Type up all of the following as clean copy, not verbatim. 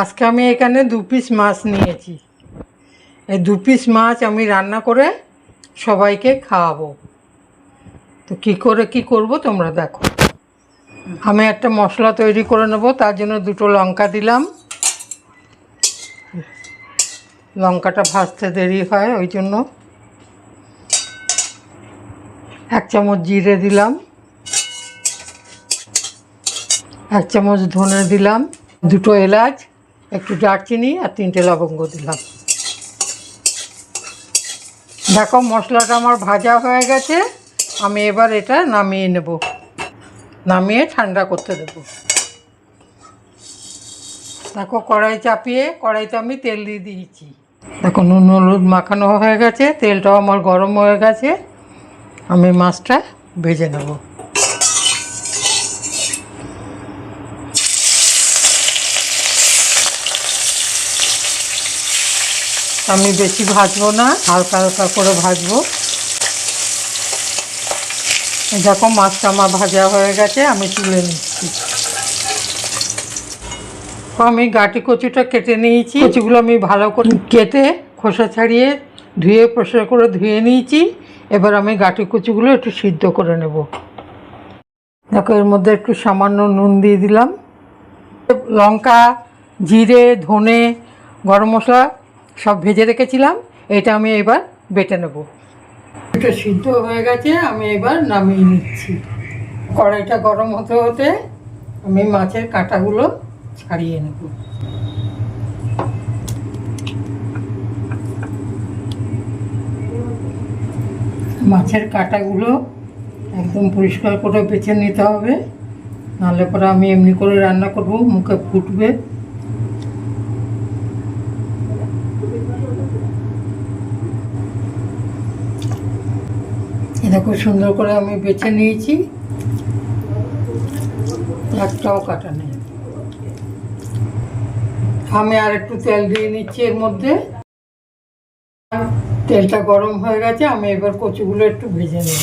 আজকে আমি এখানে 2 পিস মাছ নিয়েছি। এই 2 পিস মাছ আমি রান্না করে সবাইকে খাওয়াবো। তো কি করব তোমরা দেখো। আমি একটা মশলা তৈরি করে নেব, তার জন্য 2টো লঙ্কা দিলাম। লঙ্কাটা ভাজতে দেরি হয়, ওই জন্য 1 চামচ জিরে দিলাম, 1 চামচ ধনে দিলাম, 2টো এলাচ, একটু দারচিনি আর 3টে লবঙ্গ দিলাম। দেখো মশলাটা আমার ভাজা হয়ে গেছে। আমি এবার এটা নামিয়ে নেব, নামিয়ে ঠান্ডা করতে দেব। দেখো কড়াই চাপিয়ে কড়াইতে আমি তেল দিয়ে দিয়েছি। দেখো নুন হলুদ মাখানো হয়ে গেছে, তেলটাও আমার গরম হয়ে গেছে। আমি মাছটা ভেজে নেব। আমি বেশি ভাজবো না, হালকা হালকা করে ভাজবো। দেখো মাছটা আমার ভাজা হয়ে গেছে, আমি তুলে নিচ্ছি। আমি গাটি কচুটা কেটে নিয়েছি। কচুগুলো আমি ভালো করে কেটে খোসা ছাড়িয়ে ধুয়ে পরিষ্কার করে ধুয়ে নিয়েছি। এবার আমি গাটি কচুগুলো একটু সিদ্ধ করে নেব। দেখো এর মধ্যে একটু সামান্য নুন দিয়ে দিলাম। লঙ্কা, জিরে, ধনে, গরম মশলা সব ভেজে রেখেছিলাম, এটা আমি এবার বেটে নেব। এটা সিদ্ধ হয়ে গেছে, আমি এবার নামিয়ে নিচ্ছি। কড়াইটা গরম হতে হতে আমি মাছের কাঁটাগুলো ছাড়িয়ে নেব। মাছের কাঁটাগুলো একদম পরিষ্কার করে বেছে নিতে হবে, নাহলে পরে আমি এমনি করে রান্না করব, মুখে ফুটবে। দেখো সুন্দর করে আমি বেছে নিয়েছি, একটাও কাটা নেই। আমি আর একটু তেল দিয়ে নিচ্ছি এর মধ্যে। তেলটা গরম হয়ে গেছে, আমি এবার কচুগুলো একটু ভেজে নেব।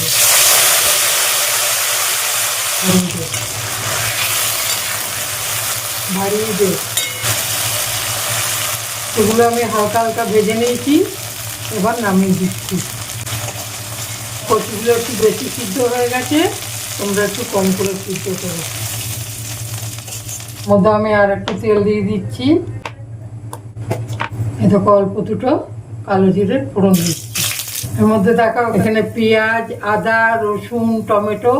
ভারিয়ে দে, এগুলো আমি হালকা হালকা ভেজে নিয়েছি, এবার নামিয়ে দিচ্ছি। কচুগুলো একটু বেশি সিদ্ধ হয়ে গেছে, তোমরা একটু কম করে সিদ্ধ করো। মধ্যে আমি আর একটু তেল দিয়ে দিচ্ছি। এদিকে অল্প 2টো কালো জিরের ফোড়ন দিচ্ছি। এর মধ্যে দেখো এখানে পেঁয়াজ, আদা, রসুন, টমেটো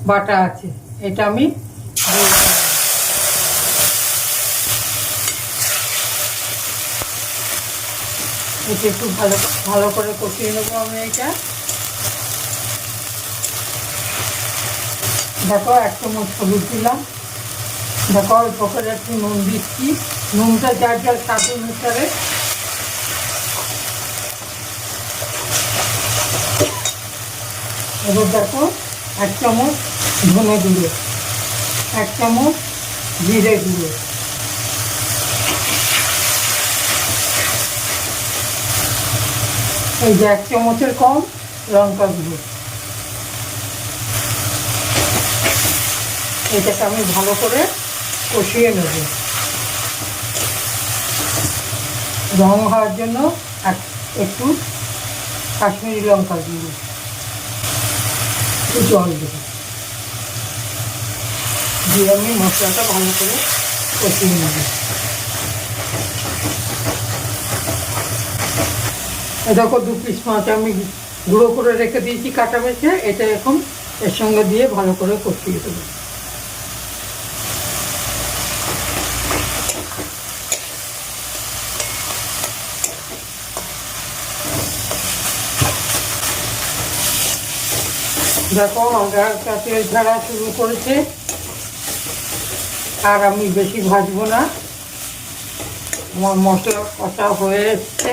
বাটা আছে, এটা আমি এটা একটু ভালো করে কষিয়ে নেবো আমি। এটা দেখো 1 চামচ হলুদ দিলাম। দেখো অল্প করে একটু নুন দিচ্ছি, নুনটা যার যার স্বাদ অনুসারে। এবার দেখো 1 চামচ ধনে গুঁড়ো, 1 চামচ জিরে গুঁড়ো, এই যে 1 চামচের কম লঙ্কা গুঁড়ো। এটাকে আমি ভালো করে কষিয়ে নেব। রং হওয়ার জন্য একটু কাশ্মীরি লঙ্কা গুঁড়ো, একটু জল দেব, দিয়ে আমি মশলাটা ভালো করে কষিয়ে নেব। দেখো 2 পিস মাছ আমি গুঁড়ো করে রেখে দিয়েছি কাটা বেছে, এটা এখন এর সঙ্গে দিয়ে ভালো করে কষিয়ে দেবো। দেখো হালকা তেল ছাড়া শুরু করেছে, আর আমি বেশি ভাজবো না। আমার মশলা কষা হয়ে এসছে,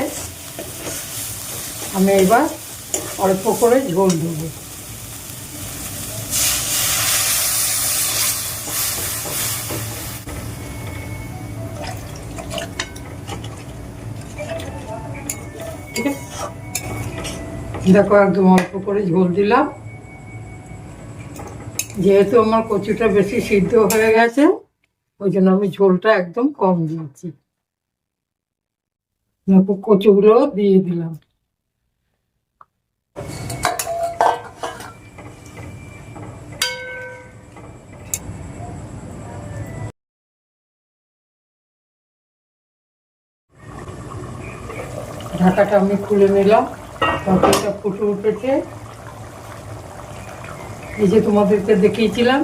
আমি এবার অল্প করে ঝোল দেবো। ঠিক আছে, দেখো একদম অল্প করে ঝোল দিলাম। যেহেতু আমার কচুটা বেশি সিদ্ধ হয়ে গেছে, ওই জন্য আমি ঝোলটা একদম কম দিয়েছি। দেখো কচুগুলো দিয়ে দিলাম। ঢাকাটা আমি খুলে নিলাম, তরকারিটা ফুটে উঠেছে। এই যে তোমাদেরকে দেখিয়েছিলাম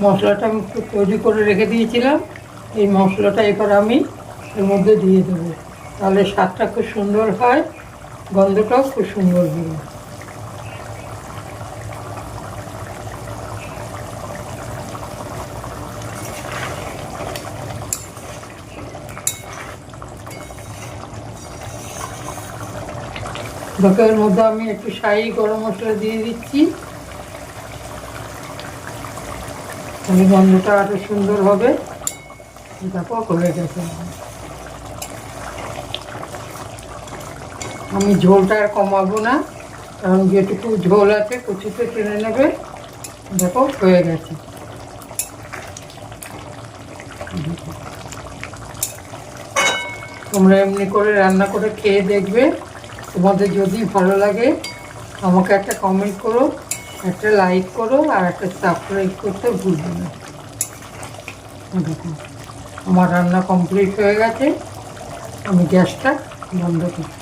মশলাটা আমি একটু তৈরি করে রেখে দিয়েছিলাম, এই মশলাটা এবার আমি এর মধ্যে দিয়ে দেবো, তাহলে স্বাদটা খুব সুন্দর হয়, গন্ধটাও খুব সুন্দর হবে। এর মধ্যে আমি একটু শাহি গরম মশলা দিয়ে দিচ্ছি, তাহলে গন্ধটা আরো সুন্দর হবে। দেখো হয়ে গেছে। আমি ঝোলটা আর কমাবো না, কারণ যেটুকু ঝোল আছে কচুতে টেনে নেবে। দেখো হয়ে গেছে। তোমরা এমনি করে রান্না করে খেয়ে দেখবে, তোমাদের যদি ভালো লাগে আমাকে একটা কমেন্ট করো, একটা লাইক করো, আর একটা সাবস্ক্রাইব করতে ভুলবে না। দেখো আমার রান্না কমপ্লিট হয়ে গেছে, আমি গ্যাসটা বন্ধ করছি।